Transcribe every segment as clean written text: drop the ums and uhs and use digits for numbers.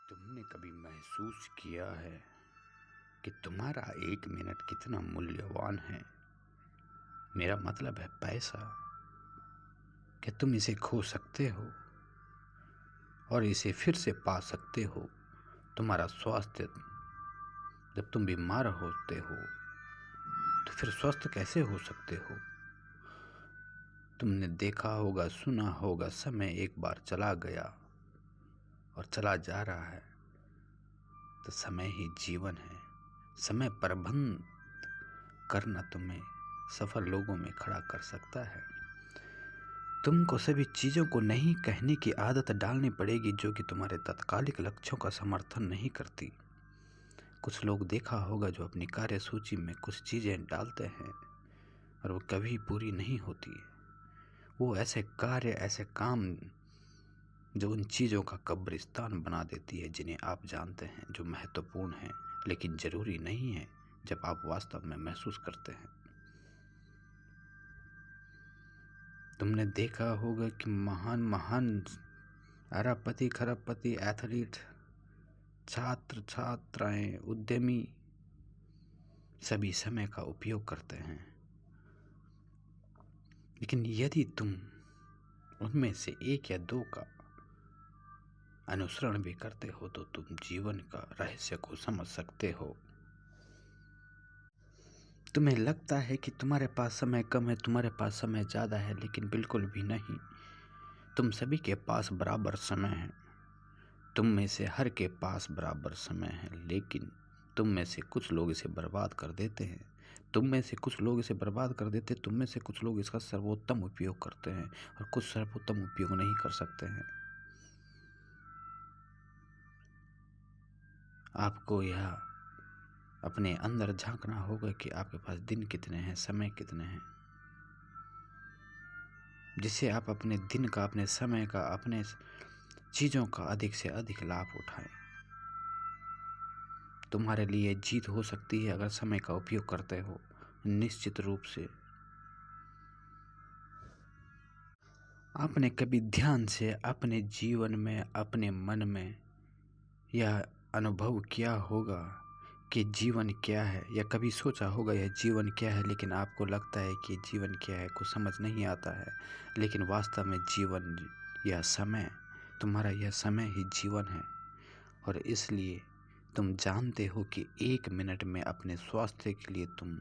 तुमने कभी महसूस किया है कि तुम्हारा 1 मिनट कितना मूल्यवान है? मेरा मतलब है पैसा। कि तुम इसे खो सकते हो और इसे फिर से पा सकते हो। तुम्हारा स्वास्थ्य, जब तुम बीमार होते हो तो फिर स्वस्थ कैसे हो सकते हो? तुमने देखा होगा, सुना होगा, समय एक बार चला गया और चला जा रहा है, तो समय ही जीवन है। समय प्रबंध करना तुम्हें सफल लोगों में खड़ा कर सकता है। तुमको सभी चीज़ों को नहीं कहने की आदत डालनी पड़ेगी जो कि तुम्हारे तात्कालिक लक्ष्यों का समर्थन नहीं करती। कुछ लोग देखा होगा जो अपनी कार्य सूची में कुछ चीज़ें डालते हैं और वो कभी पूरी नहीं होती है। वो ऐसे कार्य, ऐसे काम जो उन चीज़ों का कब्रिस्तान बना देती है जिन्हें आप जानते हैं, जो महत्वपूर्ण हैं लेकिन ज़रूरी नहीं है जब आप वास्तव में महसूस करते हैं। तुमने देखा होगा कि महान महान अरबपति, खरबपति, एथलीट, छात्र, छात्राएं, उद्यमी सभी समय का उपयोग करते हैं। लेकिन यदि तुम उनमें से एक या दो का अनुसरण भी करते हो तो तुम जीवन का रहस्य को समझ सकते हो। तुम्हें लगता है कि तुम्हारे पास समय कम है, तुम्हारे पास समय ज़्यादा है, लेकिन बिल्कुल भी नहीं। तुम सभी के पास बराबर समय है। तुम में से हर के पास बराबर समय है, लेकिन तुम में से कुछ लोग इसे बर्बाद कर देते हैं। तुम में से कुछ लोग इसे बर्बाद कर देते हैं। तुम में से कुछ लोग इसका सर्वोत्तम उपयोग करते हैं और कुछ सर्वोत्तम उपयोग नहीं कर सकते हैं। आपको यह अपने अंदर झांकना होगा कि आपके पास दिन कितने हैं, समय कितने हैं, जिससे आप अपने दिन का, अपने समय का, अपने चीज़ों का अधिक से अधिक लाभ उठाएं। तुम्हारे लिए जीत हो सकती है अगर समय का उपयोग करते हो, निश्चित रूप से। आपने कभी ध्यान से अपने जीवन में, अपने मन में यह अनुभव किया होगा कि जीवन क्या है, या कभी सोचा होगा यह जीवन क्या है, लेकिन आपको लगता है कि जीवन क्या है, कुछ समझ नहीं आता है। लेकिन वास्तव में जीवन, यह समय, तुम्हारा यह समय ही जीवन है। और इसलिए तुम जानते हो कि 1 मिनट में अपने स्वास्थ्य के लिए तुम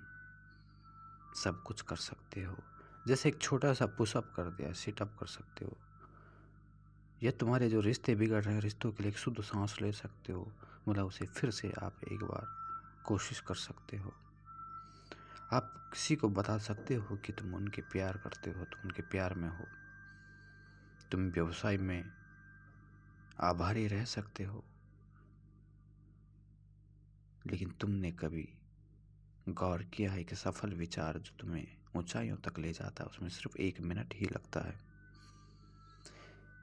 सब कुछ कर सकते हो। जैसे एक छोटा सा पुशअप कर दिया, सिटअप कर सकते हो, या तुम्हारे जो रिश्ते बिगड़ रहे हैं, रिश्तों के लिए एक शुद्ध सांस ले सकते हो। मतलब उसे फिर से आप एक बार कोशिश कर सकते हो। आप किसी को बता सकते हो कि तुम उनके प्यार करते हो, तुम उनके प्यार में हो। तुम व्यवसाय में आभारी रह सकते हो, लेकिन तुमने कभी गौर किया है कि सफल विचार जो तुम्हें ऊंचाइयों तक ले जाता है उसमें सिर्फ 1 मिनट ही लगता है।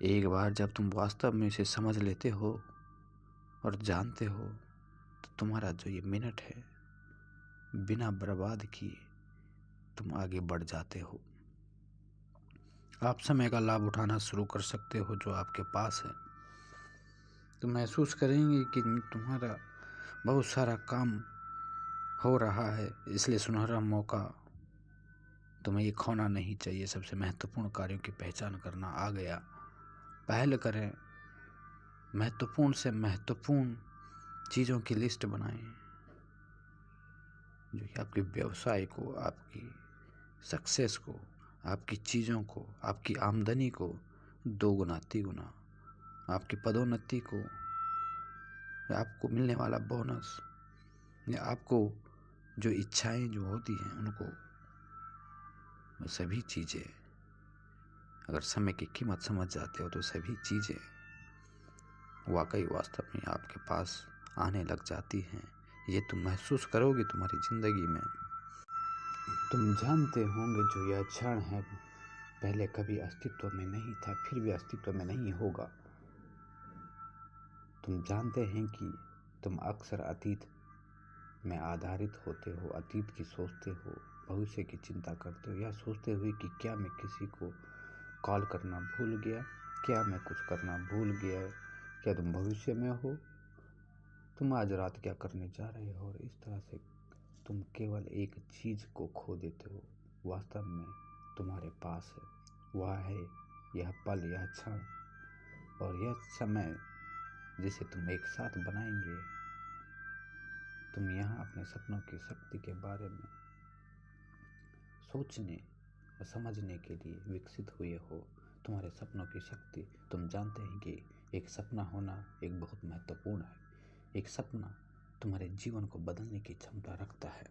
एक बार जब तुम वास्तव में इसे समझ लेते हो और जानते हो तो तुम्हारा जो ये मिनट है, बिना बर्बाद किए तुम आगे बढ़ जाते हो। आप समय का लाभ उठाना शुरू कर सकते हो जो आपके पास है। तुम महसूस करेंगे कि तुम्हारा बहुत सारा काम हो रहा है, इसलिए सुनहरा मौका तुम्हें ये खोना नहीं चाहिए। सबसे महत्वपूर्ण कार्यों की पहचान करना आ गया। पहल करें, महत्वपूर्ण से महत्वपूर्ण चीज़ों की लिस्ट बनाएं जो कि आपके व्यवसाय को, आपकी सक्सेस को, आपकी चीज़ों को, आपकी आमदनी को 2 गुना, 3 गुना, आपकी पदोन्नति को, या आपको मिलने वाला बोनस, या आपको जो इच्छाएं जो होती हैं उनको, वो सभी चीज़ें अगर समय की कीमत समझ जाते हो तो सभी चीज़ें वाकई वास्तव में आपके पास आने लग जाती हैं। ये तुम महसूस करोगे तुम्हारी ज़िंदगी में। तुम जानते होंगे जो यह क्षण है पहले कभी अस्तित्व में नहीं था, फिर भी अस्तित्व में नहीं होगा। तुम जानते हैं कि तुम अक्सर अतीत में आधारित होते हो, अतीत की सोचते हो, भविष्य की चिंता करते हो, यह सोचते हुए कि क्या मैं किसी को कॉल करना भूल गया, क्या मैं कुछ करना भूल गया, क्या तुम भविष्य में हो? तुम आज रात क्या करने जा रहे हो? और इस तरह से तुम केवल एक चीज़ को खो देते हो, वास्तव में तुम्हारे पास है। वह है यह पल, यह क्षण और यह समय जिसे तुम एक साथ बनाएंगे। तुम यहाँ अपने सपनों की शक्ति के बारे में सोचने और समझने के लिए विकसित हुए हो। तुम्हारे सपनों की शक्ति, तुम जानते हैं कि एक सपना होना एक बहुत महत्वपूर्ण है। एक सपना तुम्हारे जीवन को बदलने की क्षमता रखता है।